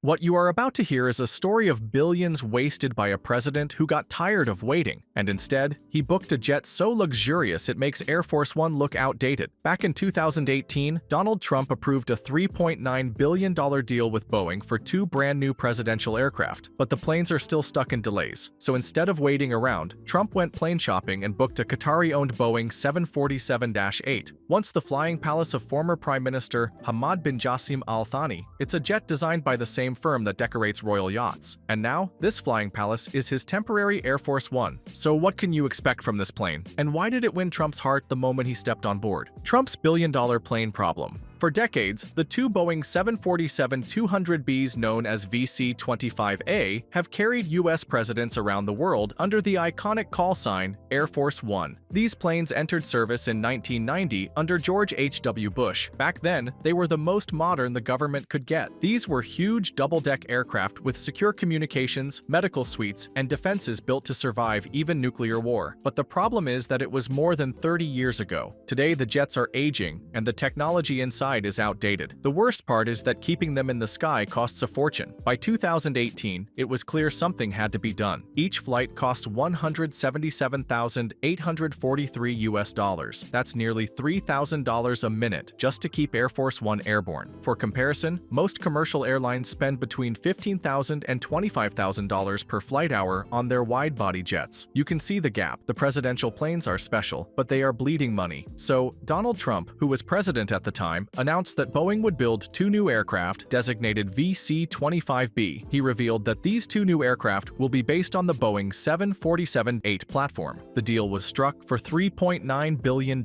What you are about to hear is a story of billions wasted by a president who got tired of waiting, and instead, he booked a jet so luxurious it makes Air Force One look outdated. Back in 2018, Donald Trump approved a $3.9 billion deal with Boeing for two brand new presidential aircraft, but the planes are still stuck in delays. So instead of waiting around, Trump went plane shopping and booked a Qatari-owned Boeing 747-8. Once the flying palace of former Prime Minister Hamad bin Jassim Al Thani, it's a jet designed by the same firm that decorates royal yachts. And now, this flying palace is his temporary Air Force One. So what can you expect from this plane? And why did it win Trump's heart the moment he stepped on board? Trump's billion-dollar plane problem. For decades, the two Boeing 747-200Bs known as VC-25A have carried U.S. presidents around the world under the iconic call sign Air Force One. These planes entered service in 1990 under George H.W. Bush. Back then, they were the most modern the government could get. These were huge double-deck aircraft with secure communications, medical suites, and defenses built to survive even nuclear war. But the problem is that it was more than 30 years ago. Today, the jets are aging, and the technology inside is outdated. The worst part is that keeping them in the sky costs a fortune. By 2018, it was clear something had to be done. Each flight costs $177,843 US. That's nearly $3,000 a minute just to keep Air Force One airborne. For comparison, most commercial airlines spend between $15,000 and $25,000 per flight hour on their wide-body jets. You can see the gap. The presidential planes are special, but they are bleeding money. So, Donald Trump, who was president at the time, announced that Boeing would build two new aircraft designated VC-25B. He revealed that these two new aircraft will be based on the Boeing 747-8 platform. The deal was struck for $3.9 billion,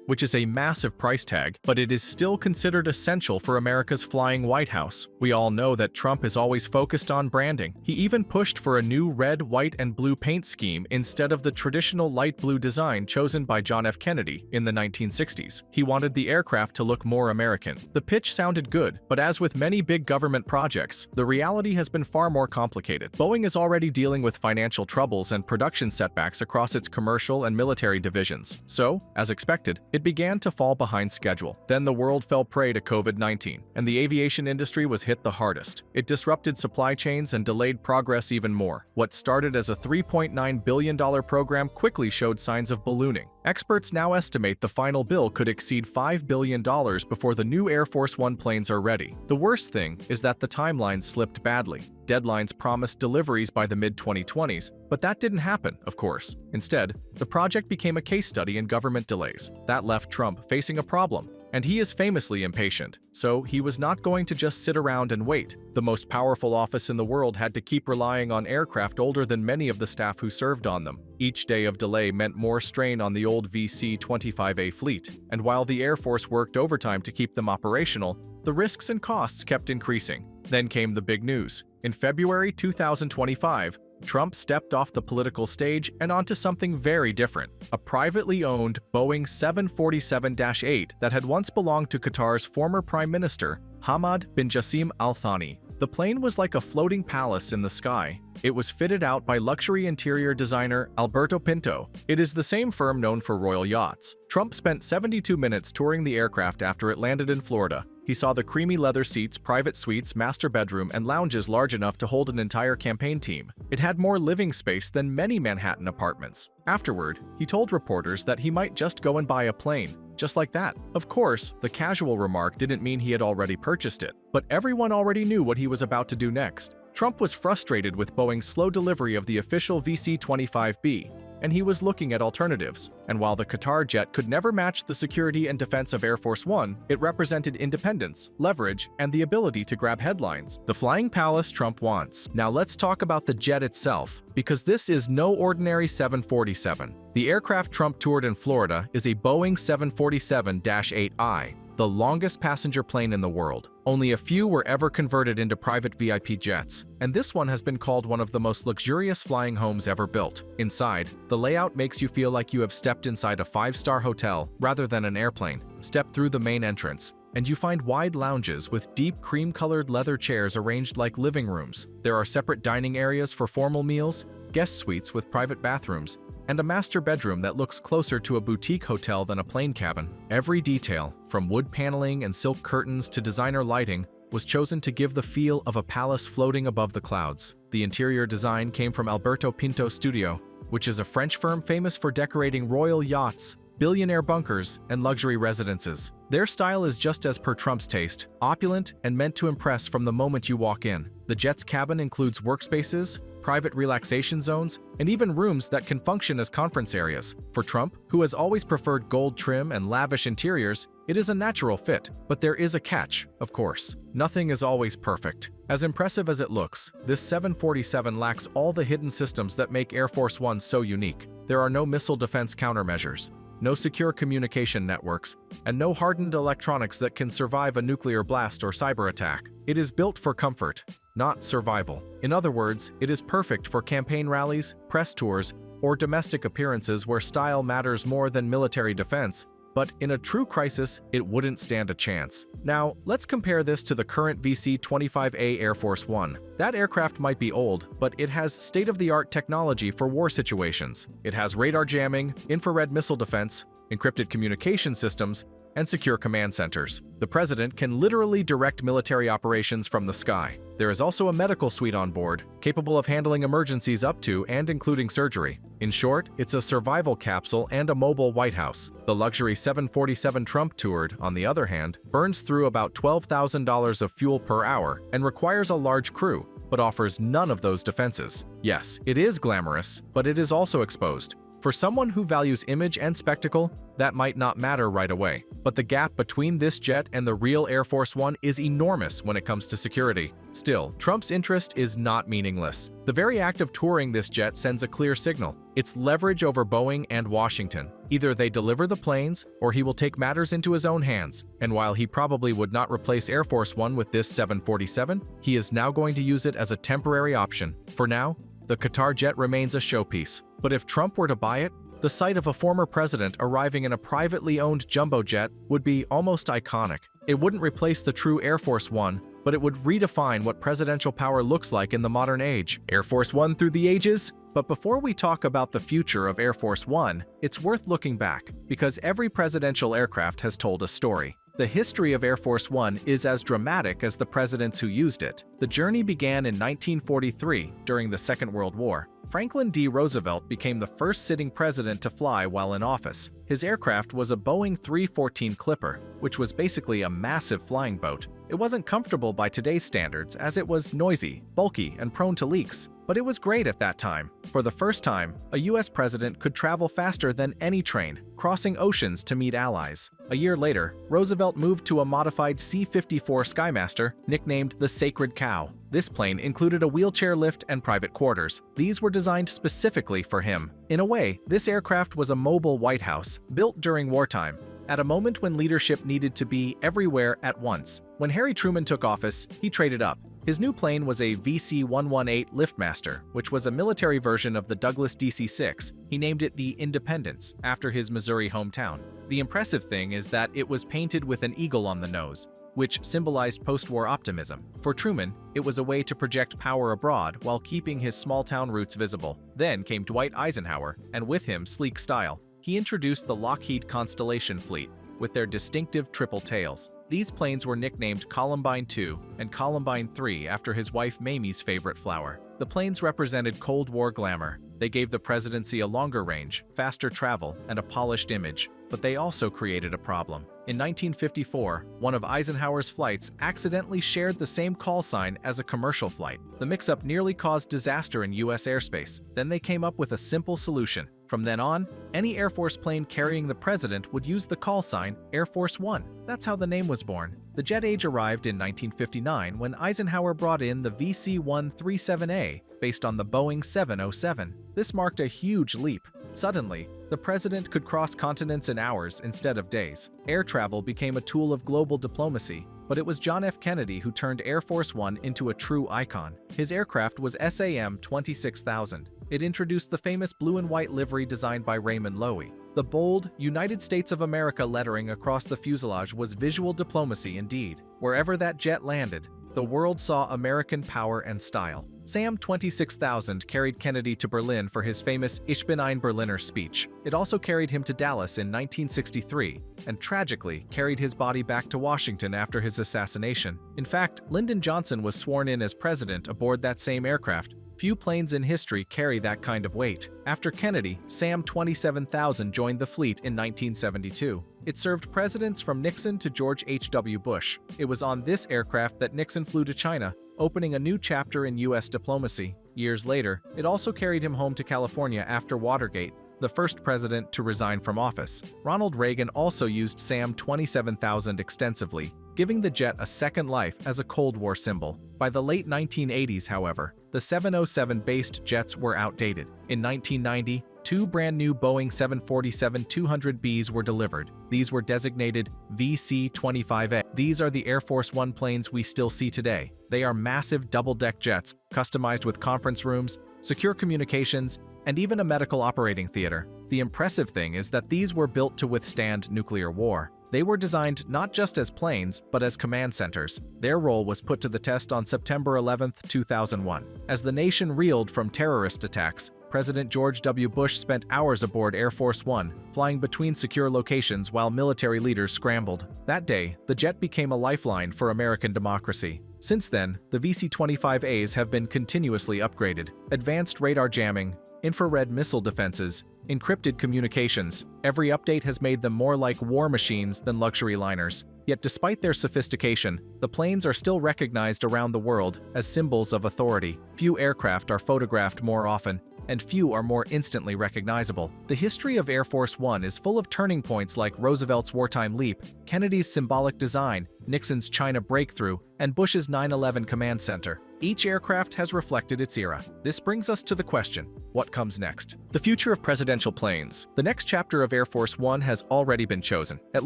which is a massive price tag, but it is still considered essential for America's flying White House. We all know that Trump is always focused on branding. He even pushed for a new red, white, and blue paint scheme instead of the traditional light blue design chosen by John F. Kennedy in the 1960s. He wanted the aircraft to look more American. The pitch sounded good, but as with many big government projects, the reality has been far more complicated. Boeing is already dealing with financial troubles and production setbacks across its commercial and military divisions. So, as expected, it began to fall behind schedule. Then the world fell prey to COVID-19, and the aviation industry was hit the hardest. It disrupted supply chains and delayed progress even more. What started as a $3.9 billion program quickly showed signs of ballooning. Experts now estimate the final bill could exceed $5 billion before the new Air Force One planes are ready. The worst thing is that the timeline slipped badly. Deadlines promised deliveries by the mid-2020s, but that didn't happen, of course. Instead, the project became a case study in government delays. That left Trump facing a problem, and he is famously impatient, so he was not going to just sit around and wait. The most powerful office in the world had to keep relying on aircraft older than many of the staff who served on them. Each day of delay meant more strain on the old VC-25A fleet, and while the Air Force worked overtime to keep them operational, the risks and costs kept increasing. Then came the big news. In February 2025, Trump stepped off the political stage and onto something very different, a privately owned Boeing 747-8 that had once belonged to Qatar's former Prime Minister, Hamad bin Jassim Al Thani. The plane was like a floating palace in the sky. It was fitted out by luxury interior designer Alberto Pinto. It is the same firm known for royal yachts. Trump spent 72 minutes touring the aircraft after it landed in Florida. He saw the creamy leather seats, private suites, master bedroom, and lounges large enough to hold an entire campaign team. It had more living space than many Manhattan apartments. Afterward, he told reporters that he might just go and buy a plane. Just like that. Of course, the casual remark didn't mean he had already purchased it, but everyone already knew what he was about to do next. Trump was frustrated with Boeing's slow delivery of the official VC-25B, and he was looking at alternatives. And while the Qatar jet could never match the security and defense of Air Force One, it represented independence, leverage, and the ability to grab headlines. The flying palace Trump wants. Now let's talk about the jet itself, because this is no ordinary 747. The aircraft Trump toured in Florida is a Boeing 747-8I, the longest passenger plane in the world. Only a few were ever converted into private VIP jets, and this one has been called one of the most luxurious flying homes ever built. Inside, the layout makes you feel like you have stepped inside a five-star hotel rather than an airplane. Step through the main entrance, and you find wide lounges with deep cream-colored leather chairs arranged like living rooms. There are separate dining areas for formal meals, guest suites with private bathrooms, and a master bedroom that looks closer to a boutique hotel than a plane cabin. Every detail, from wood paneling and silk curtains to designer lighting, was chosen to give the feel of a palace floating above the clouds. The interior design came from Alberto Pinto Studio, which is a French firm famous for decorating royal yachts, billionaire bunkers, and luxury residences. Their style is just as per Trump's taste, opulent and meant to impress from the moment you walk in. The jet's cabin includes workspaces, private relaxation zones, and even rooms that can function as conference areas. For Trump, who has always preferred gold trim and lavish interiors, it is a natural fit. But there is a catch, of course. Nothing is always perfect. As impressive as it looks, this 747 lacks all the hidden systems that make Air Force One so unique. There are no missile defense countermeasures, no secure communication networks, and no hardened electronics that can survive a nuclear blast or cyber attack. It is built for comfort, not survival. In other words, it is perfect for campaign rallies, press tours, or domestic appearances where style matters more than military defense. But in a true crisis, it wouldn't stand a chance. Now, let's compare this to the current VC-25A Air Force One. That aircraft might be old, but it has state-of-the-art technology for war situations. It has radar jamming, infrared missile defense, encrypted communication systems, and secure command centers. The president can literally direct military operations from the sky. There is also a medical suite on board, capable of handling emergencies up to and including surgery. In short, it's a survival capsule and a mobile White House. The luxury 747 Trump toured, on the other hand, burns through about $12,000 of fuel per hour and requires a large crew, but offers none of those defenses. Yes, it is glamorous, but it is also exposed. For someone who values image and spectacle, that might not matter right away. But the gap between this jet and the real Air Force One is enormous when it comes to security. Still, Trump's interest is not meaningless. The very act of touring this jet sends a clear signal. It's leverage over Boeing and Washington. Either they deliver the planes, or he will take matters into his own hands. And while he probably would not replace Air Force One with this 747, he is now going to use it as a temporary option. For now, the Qatar jet remains a showpiece. But if Trump were to buy it, the sight of a former president arriving in a privately owned jumbo jet would be almost iconic. It wouldn't replace the true Air Force One, but it would redefine what presidential power looks like in the modern age. Air Force One through the ages? But before we talk about the future of Air Force One, it's worth looking back, because every presidential aircraft has told a story. The history of Air Force One is as dramatic as the presidents who used it. The journey began in 1943, during the Second World War. Franklin D. Roosevelt became the first sitting president to fly while in office. His aircraft was a Boeing 314 Clipper, which was basically a massive flying boat. It wasn't comfortable by today's standards, as it was noisy, bulky, and prone to leaks. But it was great at that time. For the first time, a US president could travel faster than any train, crossing oceans to meet allies. A year later, Roosevelt moved to a modified C-54 Skymaster, nicknamed the Sacred Cow. This plane included a wheelchair lift and private quarters. These were designed specifically for him. In a way, this aircraft was a mobile White House, built during wartime, at a moment when leadership needed to be everywhere at once. When Harry Truman took office, he traded up. His new plane was a VC-118 Liftmaster, which was a military version of the Douglas DC-6. He named it the Independence, after his Missouri hometown. The impressive thing is that it was painted with an eagle on the nose, which symbolized post-war optimism. For Truman, it was a way to project power abroad while keeping his small-town roots visible. Then came Dwight Eisenhower, and with him, sleek style. He introduced the Lockheed Constellation Fleet, with their distinctive triple tails. These planes were nicknamed Columbine II and Columbine III after his wife Mamie's favorite flower. The planes represented Cold War glamour. They gave the presidency a longer range, faster travel, and a polished image. But they also created a problem. In 1954, one of Eisenhower's flights accidentally shared the same call sign as a commercial flight. The mix-up nearly caused disaster in US airspace. Then they came up with a simple solution. From then on, any Air Force plane carrying the president would use the call sign Air Force One. That's how the name was born. The jet age arrived in 1959 when Eisenhower brought in the VC-137A, based on the Boeing 707. This marked a huge leap. Suddenly, the president could cross continents in hours instead of days. Air travel became a tool of global diplomacy, but it was John F. Kennedy who turned Air Force One into a true icon. His aircraft was SAM 26000. It introduced the famous blue and white livery designed by Raymond Loewy. The bold, United States of America lettering across the fuselage was visual diplomacy indeed. Wherever that jet landed, the world saw American power and style. SAM 26000 carried Kennedy to Berlin for his famous Ich bin ein Berliner speech. It also carried him to Dallas in 1963, and tragically carried his body back to Washington after his assassination. In fact, Lyndon Johnson was sworn in as president aboard that same aircraft. Few planes in history carry that kind of weight. After Kennedy, SAM 27000 joined the fleet in 1972. It served presidents from Nixon to George H.W. Bush. It was on this aircraft that Nixon flew to China, opening a new chapter in U.S. diplomacy. Years later, it also carried him home to California after Watergate, the first president to resign from office. Ronald Reagan also used SAM 27000 extensively, giving the jet a second life as a Cold War symbol. By the late 1980s, however, the 707-based jets were outdated. In 1990, two brand-new Boeing 747-200Bs were delivered. These were designated VC-25A. These are the Air Force One planes we still see today. They are massive double-deck jets, customized with conference rooms, secure communications, and even a medical operating theater. The impressive thing is that these were built to withstand nuclear war. They were designed not just as planes, but as command centers. Their role was put to the test on September 11, 2001. As the nation reeled from terrorist attacks, President George W. Bush spent hours aboard Air Force One, flying between secure locations while military leaders scrambled. That day, the jet became a lifeline for American democracy. Since then, the VC-25As have been continuously upgraded. Advanced radar jamming, infrared missile defenses, encrypted communications. Every update has made them more like war machines than luxury liners. Yet despite their sophistication, the planes are still recognized around the world as symbols of authority. Few aircraft are photographed more often, and few are more instantly recognizable. The history of Air Force One is full of turning points like Roosevelt's wartime leap, Kennedy's symbolic design, Nixon's China breakthrough, and Bush's 9/11 command center. Each aircraft has reflected its era. This brings us to the question, what comes next? The future of presidential planes. The next chapter of Air Force One has already been chosen, at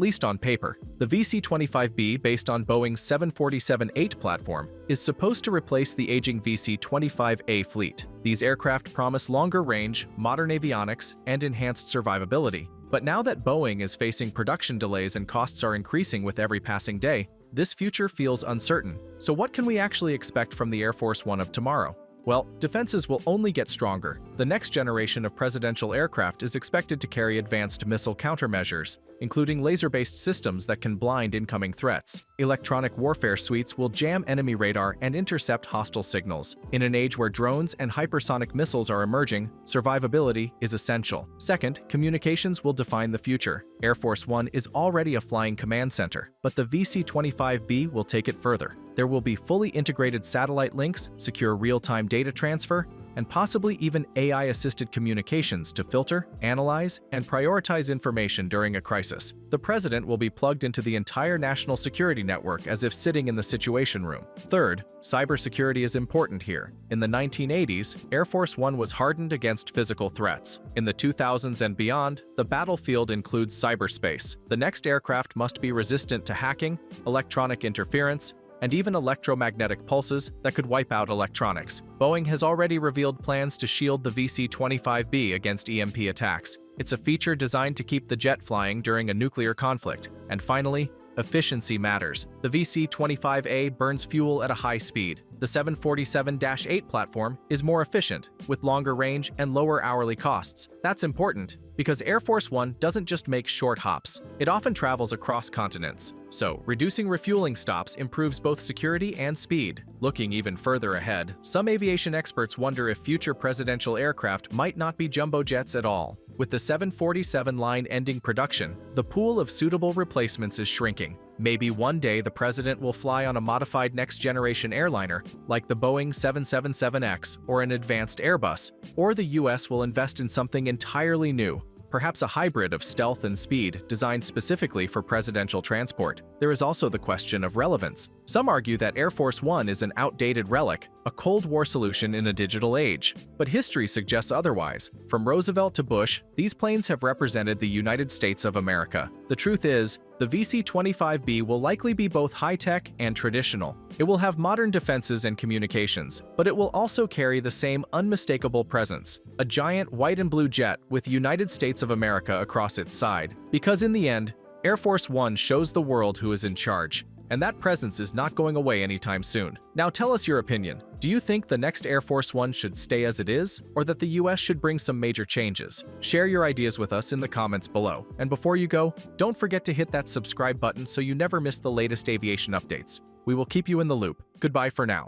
least on paper. The VC-25B, based on Boeing's 747-8 platform, is supposed to replace the aging VC-25A fleet. These aircraft promise longer range, modern avionics, and enhanced survivability. But now that Boeing is facing production delays and costs are increasing with every passing day, this future feels uncertain. So what can we actually expect from the Air Force One of tomorrow? Well, defenses will only get stronger. The next generation of presidential aircraft is expected to carry advanced missile countermeasures, including laser-based systems that can blind incoming threats. Electronic warfare suites will jam enemy radar and intercept hostile signals. In an age where drones and hypersonic missiles are emerging, survivability is essential. Second, communications will define the future. Air Force One is already a flying command center, but the VC-25B will take it further. There will be fully integrated satellite links, secure real-time data transfer, and possibly even AI-assisted communications to filter, analyze, and prioritize information during a crisis. The president will be plugged into the entire national security network as if sitting in the Situation Room. Third, cybersecurity is important here. In the 1980s, Air Force One was hardened against physical threats. In the 2000s and beyond, the battlefield includes cyberspace. The next aircraft must be resistant to hacking, electronic interference, and even electromagnetic pulses that could wipe out electronics. Boeing has already revealed plans to shield the VC-25B against EMP attacks. It's a feature designed to keep the jet flying during a nuclear conflict. And finally, efficiency matters. The VC-25A burns fuel at a high speed. The 747-8 platform is more efficient, with longer range and lower hourly costs. That's important, because Air Force One doesn't just make short hops. It often travels across continents. So, reducing refueling stops improves both security and speed. Looking even further ahead, some aviation experts wonder if future presidential aircraft might not be jumbo jets at all. With the 747 line ending production, the pool of suitable replacements is shrinking. Maybe one day the president will fly on a modified next-generation airliner, like the Boeing 777X or an advanced Airbus, or the US will invest in something entirely new, perhaps a hybrid of stealth and speed designed specifically for presidential transport. There is also the question of relevance. Some argue that Air Force One is an outdated relic, a Cold War solution in a digital age. But history suggests otherwise. From Roosevelt to Bush, these planes have represented the United States of America. The truth is, the VC-25B will likely be both high-tech and traditional. It will have modern defenses and communications, but it will also carry the same unmistakable presence, a giant white and blue jet with United States of America across its side. Because in the end, Air Force One shows the world who is in charge. and that presence is not going away anytime soon. Now tell us your opinion. Do you think the next Air Force One should stay as it is, or that the US should bring some major changes? Share your ideas with us in the comments below. And before you go, don't forget to hit that subscribe button so you never miss the latest aviation updates. We will keep you in the loop. Goodbye for now.